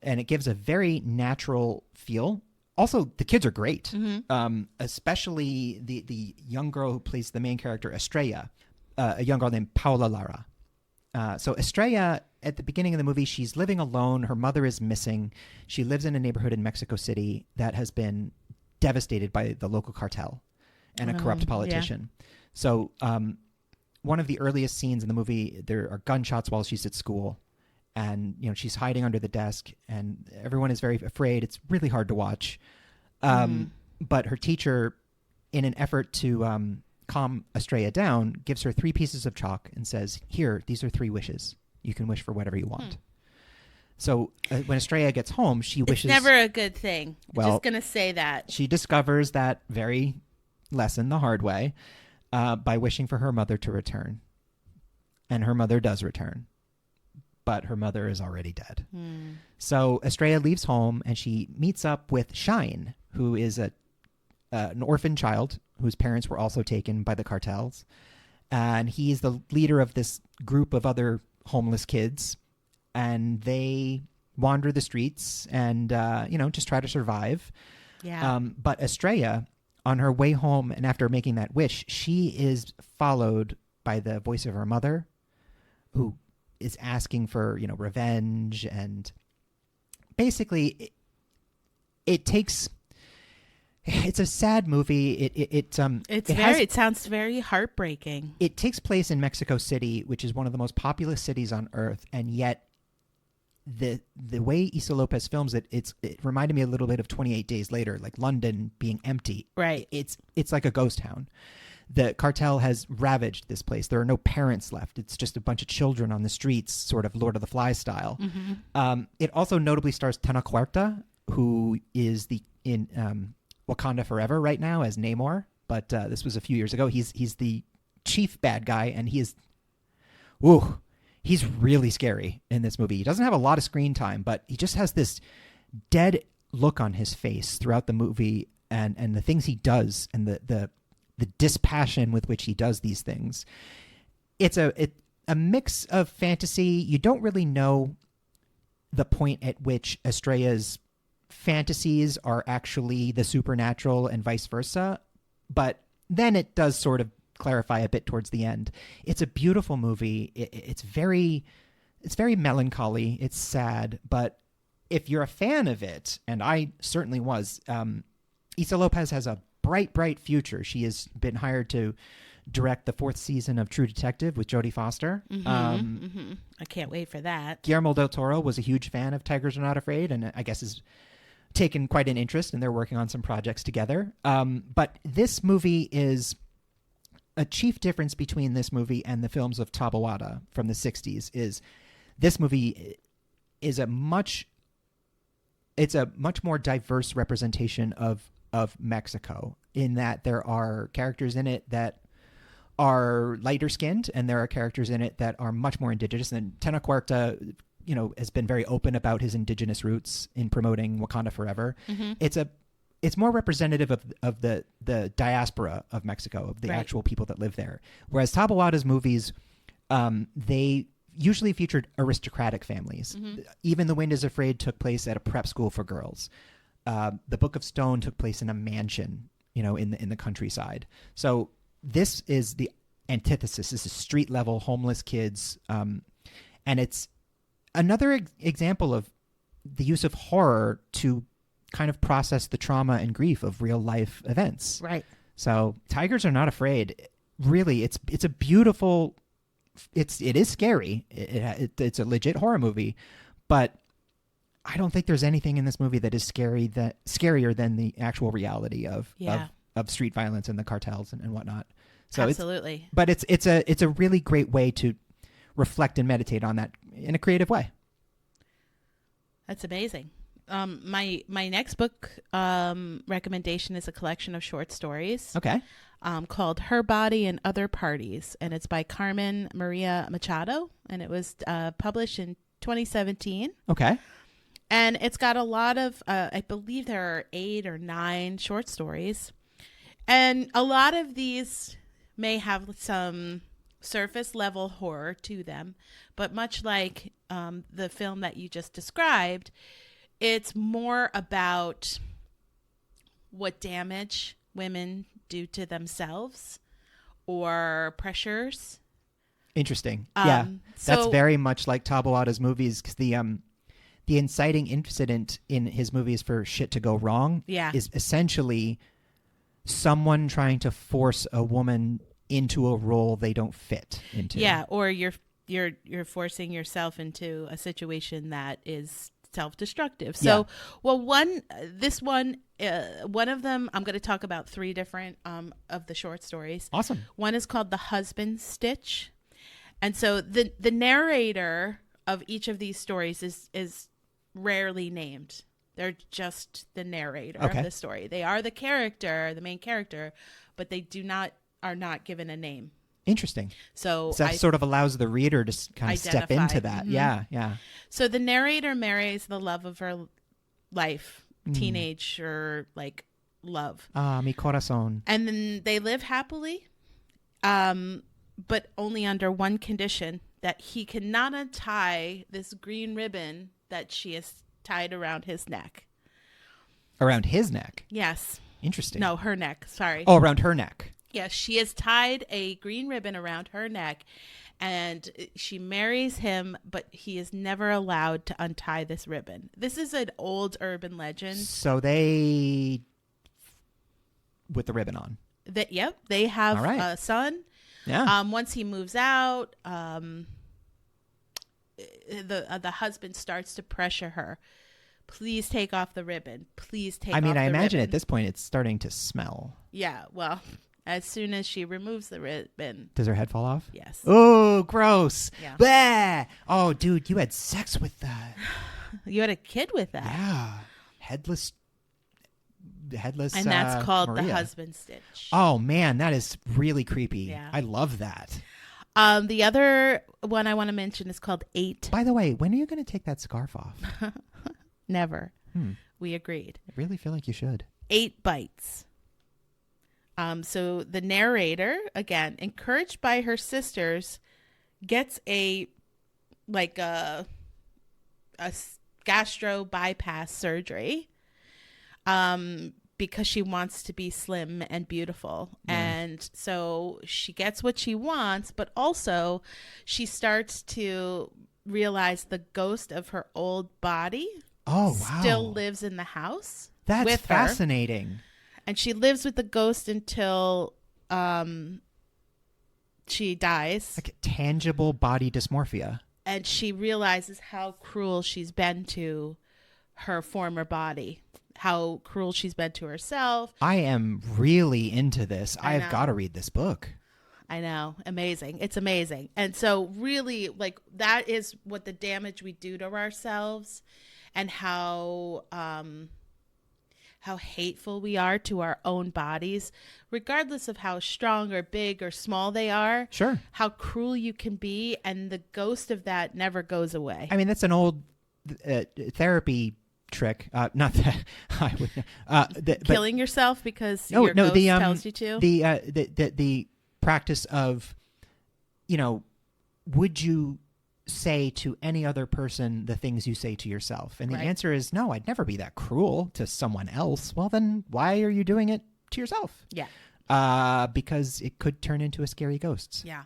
And it gives a very natural feel. Also, the kids are great, especially the young girl who plays the main character, Estrella, a young girl named Paula Lara. So Estrella, at the beginning of the movie, she's living alone. Her mother is missing. She lives in a neighborhood in Mexico City that has been devastated by the local cartel and a corrupt politician. Yeah. So one of the earliest scenes in the movie, there are gunshots while she's at school. And, she's hiding under the desk, and everyone is very afraid. It's really hard to watch. But her teacher, in an effort to calm Estrella down, gives her 3 pieces of chalk and says, "Here, these are 3 wishes. You can wish for whatever you want." So when Estrella gets home, she wishes... It's never a good thing. Well, I'm just going to say that. She discovers that very lesson the hard way by wishing for her mother to return. And her mother does return. But her mother is already dead. So Estrella leaves home and she meets up with Shine, who is an orphan child whose parents were also taken by the cartels. And he's the leader of this group of other homeless kids. And they wander the streets and, just try to survive. Yeah. But Estrella, on her way home and after making that wish, she is followed by the voice of her mother, who is asking for, revenge. And basically, it's a sad movie. It sounds very heartbreaking. It takes place in Mexico City, which is one of the most populous cities on earth, and yet the way Issa Lopez films it reminded me a little bit of 28 Days Later, like London being empty. Right. It's like a ghost town. The cartel has ravaged this place. There are no parents left. It's just a bunch of children on the streets, sort of Lord of the Flies style. Mm-hmm. It also notably stars Tena Huerta, who is in Wakanda Forever right now as Namor, but this was a few years ago. He's the chief bad guy, and he's really scary in this movie. He doesn't have a lot of screen time, but he just has this dead look on his face throughout the movie, and the things he does, and the dispassion with which he does these things. It's a mix of fantasy. You don't really know the point at which Estrella's fantasies are actually the supernatural and vice versa, but then it does sort of clarify a bit towards the end. It's a beautiful movie. It's very melancholy. It's sad, but if you're a fan of it, and I certainly was, Issa Lopez has a bright future. She has been hired to direct the 4th season of True Detective with Jodie Foster. I can't wait for that. Guillermo del Toro was a huge fan of Tigers Are Not Afraid, and I guess has taken quite an interest, and they're working on some projects together. But this movie is a chief difference between this movie and the films of Taboada from the 60s is this movie is a much more diverse representation of Mexico, in that there are characters in it that are lighter skinned, and there are characters in it that are much more indigenous. And Tena Huerta, has been very open about his indigenous roots in promoting Wakanda Forever. Mm-hmm. It's more representative of the diaspora of Mexico, of the actual people that live there. Whereas Taboada's movies, they usually featured aristocratic families. Mm-hmm. Even The Wind is Afraid took place at a prep school for girls. The Book of Stone took place in a mansion, in the countryside. So this is the antithesis. This is street level homeless kids, and it's another example of the use of horror to kind of process the trauma and grief of real life events. Right. So Tigers Are Not Afraid. Really, it's a beautiful. It is scary. It's a legit horror movie, but I don't think there's anything in this movie that is scarier than the actual reality of street violence and the cartels and whatnot. So absolutely. It's a really great way to reflect and meditate on that in a creative way. That's amazing. My next book recommendation is a collection of short stories. Okay. Called Her Body and Other Parties, and it's by Carmen Maria Machado, and it was published in 2017. Okay. And it's got a lot of, I believe there are 8 or 9 short stories, and a lot of these may have some surface level horror to them, but much like the film that you just described, it's more about what damage women do to themselves or pressures. Interesting. Yeah, that's very much like Taboada's movies, because the inciting incident in his movies for shit to go wrong is essentially someone trying to force a woman into a role they don't fit into. Yeah, or you're forcing yourself into a situation that is self-destructive. So, one of them, I'm going to talk about 3 different of the short stories. Awesome. One is called The Husband Stitch. And so the narrator of each of these stories is rarely named. They're just the narrator Okay. of the story. They are the character, the main character, but they are not given a name. Interesting. So that sort of allows the reader to kind of step into that. Mm-hmm. Yeah, yeah. So the narrator marries the love of her life, teenage or like love. Mi corazón. And then they live happily, but only under one condition, that he cannot untie this green ribbon that she has tied around his neck. Around his neck? Yes. Interesting. No, her neck. Sorry. Oh, around her neck. Yes, she has tied a green ribbon around her neck, and she marries him, but he is never allowed to untie this ribbon. This is an old urban legend. So they, with the ribbon on. Yep, they have a son. Yeah. Once he moves out, the husband starts to pressure her. Please take off the ribbon. Please take off the ribbon. I imagine at this point it's starting to smell. Yeah, well, as soon as she removes the ribbon. Does her head fall off? Yes. Oh, gross. Yeah. Bleh. Oh, dude, you had sex with that. You had a kid with that. Yeah. Headless. And that's called Maria. the husband stitch. Oh, man, that is really creepy. Yeah. I love that. The other one I want to mention is called 8. By the way, when are you going to take that scarf off? Never. We agreed. I really feel like you should. 8 bites. So the narrator, again, encouraged by her sisters, gets a gastro bypass surgery because she wants to be slim and beautiful. And so she gets what she wants, but also she starts to realize the ghost of her old body still lives in the house. That's with fascinating. Her. And she lives with the ghost until she dies. Like tangible body dysmorphia. And she realizes how cruel she's been to her former body, how cruel she's been to herself. I am really into this. I've got to read this book. I know. Amazing. It's amazing. And so really, like, that is what the damage we do to ourselves, and how hateful we are to our own bodies, regardless of how strong or big or small they are. Sure. How cruel you can be, and the ghost of that never goes away. I mean, that's an old therapy trick. Not that. Killing yourself because your ghost tells you to? The practice of, would you say to any other person the things you say to yourself? And the answer is no, I'd never be that cruel to someone else. Well, then why are you doing it to yourself? Yeah. Because it could turn into a scary ghost. Yeah.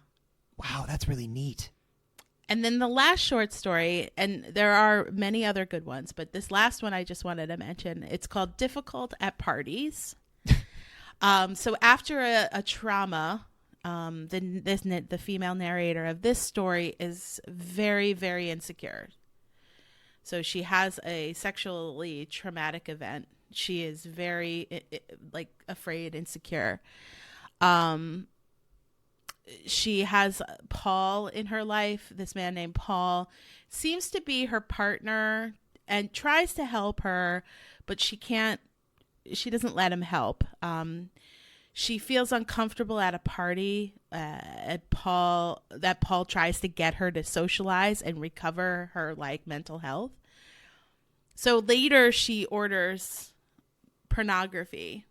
Wow, that's really neat. And then the last short story, and there are many other good ones, but this last one I just wanted to mention, it's called Difficult at Parties. So after a trauma, the female narrator of this story is very, very insecure. So she has a sexually traumatic event. She is very afraid, insecure. She has Paul in her life. This man named Paul seems to be her partner and tries to help her, but she doesn't let him help. She feels uncomfortable at a party that Paul tries to get her to socialize and recover her mental health. So later she orders pornography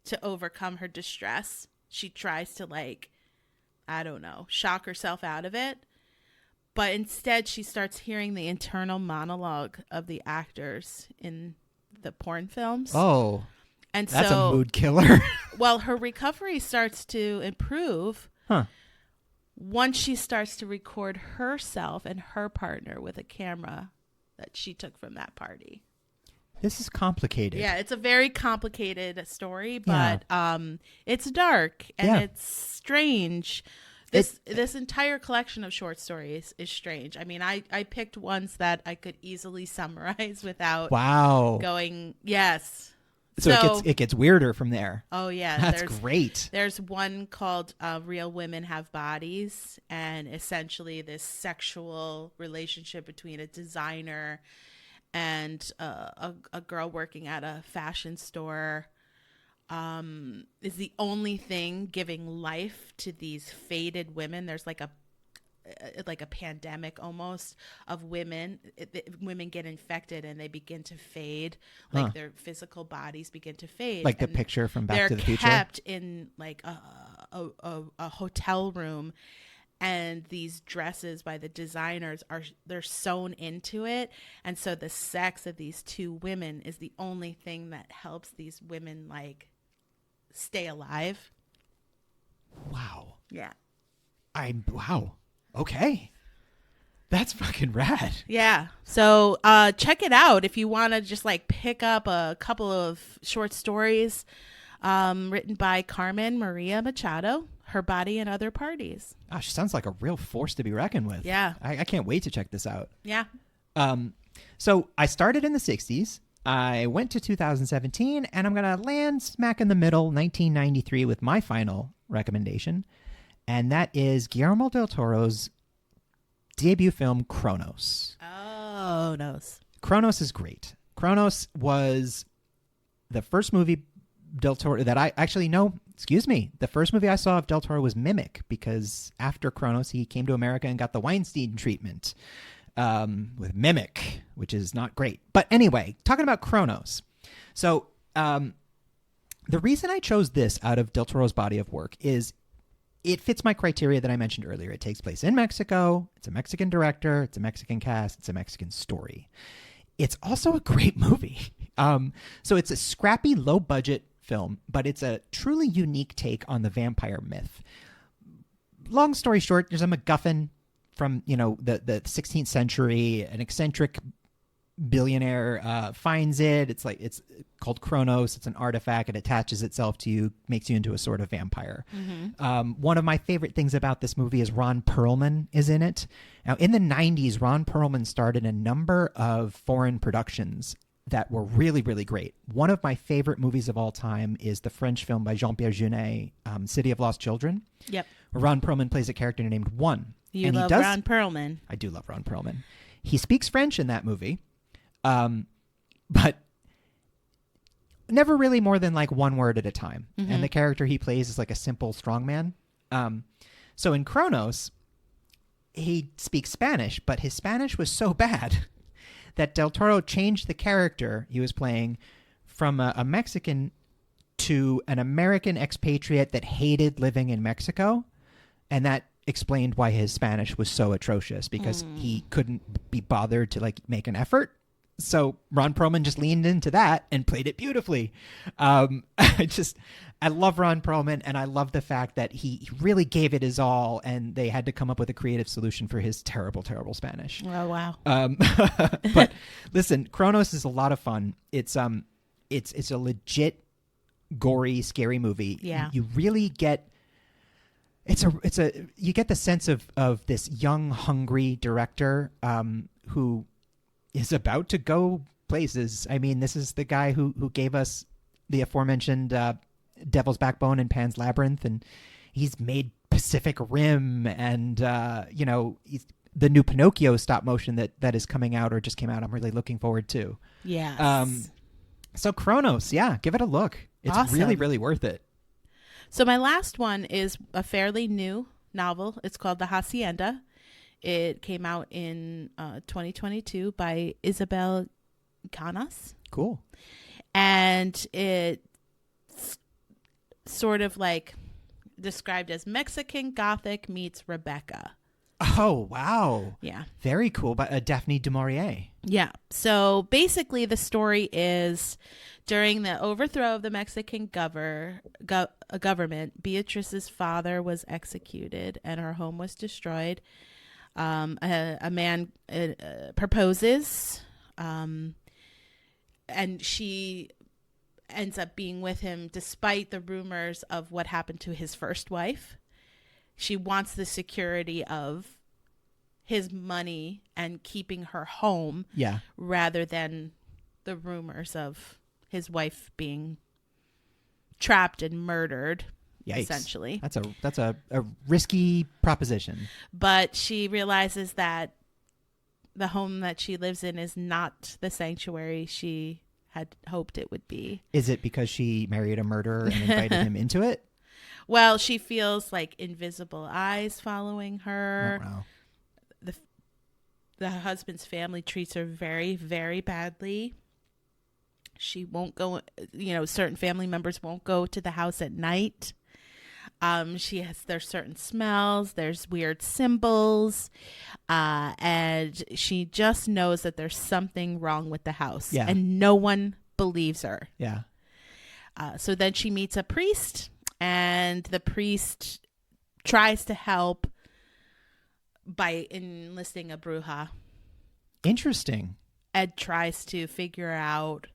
to overcome her distress. She tries to shock herself out of it. But instead she starts hearing the internal monologue of the actors in the porn films. Oh. And that's a mood killer. Well, her recovery starts to improve once she starts to record herself and her partner with a camera that she took from that party. This is complicated. Yeah, it's a very complicated story, but it's dark and it's strange. This entire collection of short stories is strange. I mean, I picked ones that I could easily summarize without going, yes. So it gets weirder from there. Oh, yeah. That's great. There's one called Real Women Have Bodies, and essentially this sexual relationship between a designer and a girl working at a fashion store is the only thing giving life to these faded women. There's like a pandemic almost of women. Women get infected and they begin to fade, like their physical bodies begin to fade. Like the picture from Back to the Future. They're kept in like a hotel room, and these dresses by the designers they're sewn into it, and so the sex of these two women is the only thing that helps these women like stay alive. Wow. Yeah. Wow. Okay. That's fucking rad. Yeah. So check it out if you want to just like pick up a couple of short stories written by Carmen Maria Machado, Her Body and Other Parties. Oh, she sounds like a real force to be reckoned with. Yeah. I can't wait to check this out. Yeah. So I started in the 60s. I went to 2017, and I'm going to land smack in the middle, 1993, with my final recommendation. And that is Guillermo del Toro's debut film, Cronos. Oh, no. Cronos is great. Cronos was the first movie Del Toro that I actually know. Excuse me. The first movie I saw of Del Toro was Mimic, because after Cronos, he came to America and got the Weinstein treatment with Mimic, which is not great. But anyway, talking about Cronos. So the reason I chose this out of Del Toro's body of work is it fits my criteria that I mentioned earlier. It takes place in Mexico. It's a Mexican director. It's a Mexican cast. It's a Mexican story. It's also a great movie. So it's a scrappy, low-budget film, but it's a truly unique take on the vampire myth. Long story short, there's a MacGuffin from, the 16th century. An eccentric billionaire finds it. It's called Cronos. It's an artifact. It attaches itself to you, makes you into a sort of vampire. Mm-hmm. One of my favorite things about this movie is Ron Perlman is in it. Now, in the 90s, Ron Perlman started a number of foreign productions that were really, really great. One of my favorite movies of all time is the French film by Jean-Pierre Jeunet, City of Lost Children. Yep. Where Ron Perlman plays a character named One. You love Ron Perlman. I do love Ron Perlman. He speaks French in that movie, but never really more than like one word at a time. Mm-hmm. And the character he plays is like a simple strongman. So in Cronos, he speaks Spanish, but his Spanish was so bad that Del Toro changed the character he was playing from a Mexican to an American expatriate that hated living in Mexico. And that explained why his Spanish was so atrocious, because he couldn't be bothered to like make an effort. So Ron Perlman just leaned into that and played it beautifully. I love Ron Perlman, and I love the fact that he really gave it his all, and they had to come up with a creative solution for his terrible, terrible Spanish. Oh, wow. But listen, Cronos is a lot of fun. It's a legit, gory, scary movie. Yeah. You really get you get the sense of this young, hungry director who is about to go places. I mean, this is the guy who gave us the aforementioned Devil's Backbone and Pan's Labyrinth, and he's made Pacific Rim, and he's the new Pinocchio stop motion that is coming out or just came out. I'm really looking forward to. Yes. So Cronos, yeah, give it a look. It's awesome. Really, really worth it. So my last one is a fairly new novel. It's called The Hacienda. It came out in 2022 by Isabel Canas. Cool. And it's sort of like described as Mexican Gothic meets Rebecca. Oh, wow. Yeah. Very cool. By Daphne du Maurier. Yeah. So basically the story is during the overthrow of the Mexican government, Beatrice's father was executed and her home was destroyed. A man proposes, and she ends up being with him despite the rumors of what happened to his first wife. She wants the security of his money and keeping her home, rather than the rumors of his wife being trapped and murdered. Yikes. Essentially. That's a risky proposition. But she realizes that the home that she lives in is not the sanctuary she had hoped it would be. Is it because she married a murderer and invited him into it? Well, she feels like invisible eyes following her. Oh, wow. The husband's family treats her very, very badly. She won't go, certain family members won't go to the house at night. There's certain smells, there's weird symbols, and she just knows that there's something wrong with the house. Yeah. And no one believes her. Yeah. So then she meets a priest, and the priest tries to help by enlisting a bruja. Interesting. Ed tries to figure out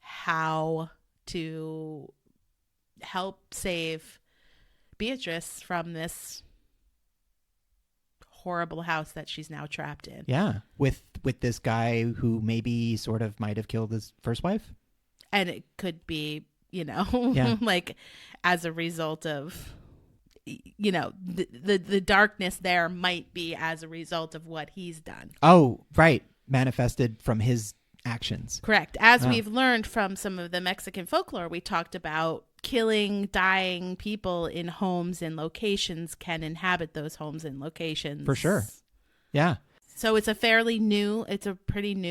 how to help save Beatrice from this horrible house that she's now trapped in. Yeah. With this guy who maybe sort of might have killed his first wife. And it could be, Yeah. like as a result of the darkness there might be as a result of what he's done. Oh, right. Manifested from his actions. Correct. As we've learned from some of the Mexican folklore, we talked about killing, dying people in homes and locations can inhabit those homes and locations. For sure. Yeah. So it's a pretty new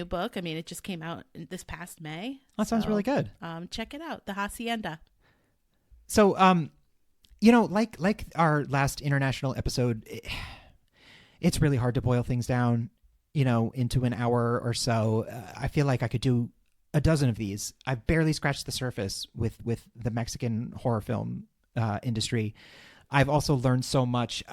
book. I mean, it just came out this past May. That sounds really good. Check it out. The Hacienda. So, like our last international episode, it's really hard to boil things down, into an hour or so. I feel like I could do a dozen of these. I've barely scratched the surface with the Mexican horror film industry. I've also learned so much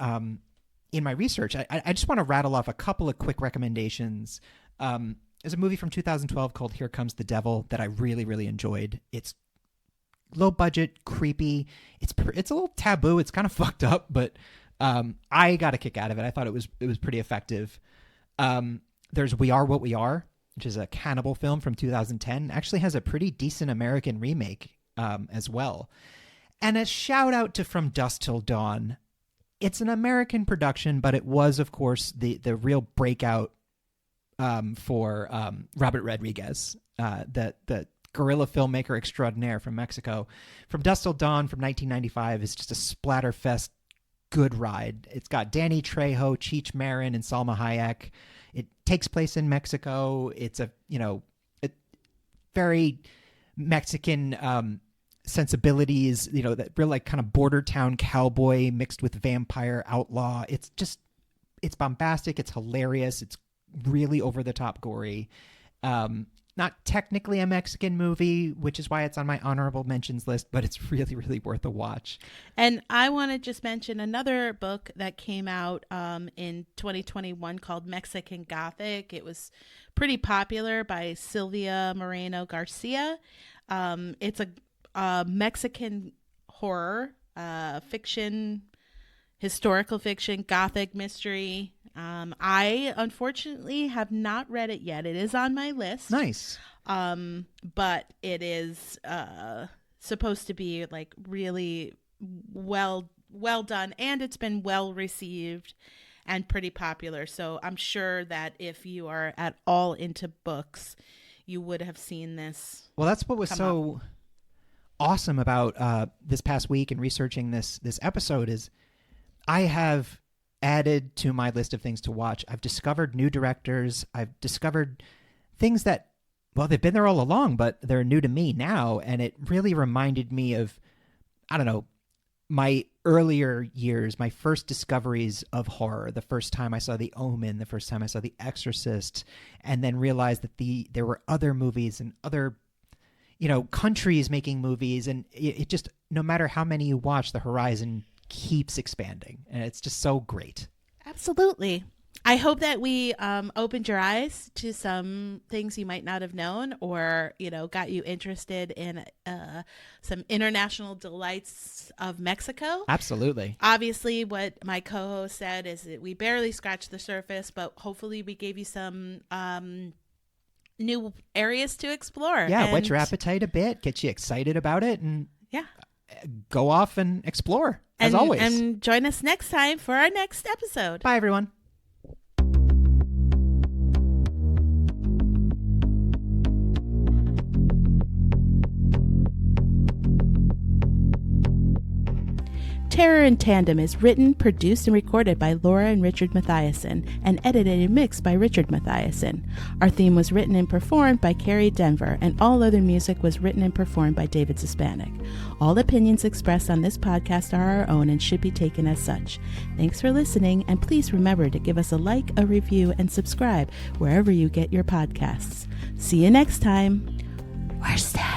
in my research. I just want to rattle off a couple of quick recommendations. There's a movie from 2012 called Here Comes the Devil that I really, really enjoyed. It's low budget, creepy. It's a little taboo. It's kind of fucked up, but I got a kick out of it. I thought it was pretty effective. There's We Are What We Are, which is a cannibal film from 2010. Actually has a pretty decent American remake as well. And a shout out to From Dusk Till Dawn. It's an American production, but it was, of course, the real breakout for Robert Rodriguez, the guerrilla filmmaker extraordinaire from Mexico. From Dusk Till Dawn from 1995 is just a splatterfest good ride. It's got Danny Trejo, Cheech Marin, and Salma Hayek. It takes place in Mexico. It's a very Mexican sensibilities, that real like kind of border town cowboy mixed with vampire outlaw. It's bombastic. It's hilarious. It's really over the top gory. Not technically a Mexican movie, which is why it's on my honorable mentions list, but it's really, really worth a watch. And I want to just mention another book that came out in 2021 called Mexican Gothic. It was pretty popular by Silvia Moreno Garcia. It's a Mexican horror, fiction, historical fiction, Gothic mystery. I unfortunately have not read it yet. It is on my list. Nice. But it is supposed to be like really well done, and it's been well received and pretty popular. So I'm sure that if you are at all into books, you would have seen this. Well, that's what was so awesome about this past week and researching this episode is I have added to my list of things to watch. I've discovered new directors. I've discovered things that, well, they've been there all along, but they're new to me now. And it really reminded me of, I don't know, my earlier years, my first discoveries of horror, the first time I saw The Omen, the first time I saw The Exorcist, and then realized that there were other movies and other, countries making movies. And it just, no matter how many you watch, the horizon keeps expanding, and it's just so great. Absolutely. I hope that we opened your eyes to some things you might not have known, or got you interested in some international delights of Mexico. Absolutely. Obviously, what my co-host said is that we barely scratched the surface, but hopefully we gave you some new areas to explore. Yeah, whet your appetite a bit, get you excited about it, and yeah, go off and explore. As always. And join us next time for our next episode. Bye, everyone. Terror in Tandem is written, produced, and recorded by Laura and Richard Mathiasen, and edited and mixed by Richard Mathiasen. Our theme was written and performed by Carrie Denver, and all other music was written and performed by David Hispanic. All opinions expressed on this podcast are our own and should be taken as such. Thanks for listening, and please remember to give us a like, a review, and subscribe wherever you get your podcasts. See you next time. We're sad.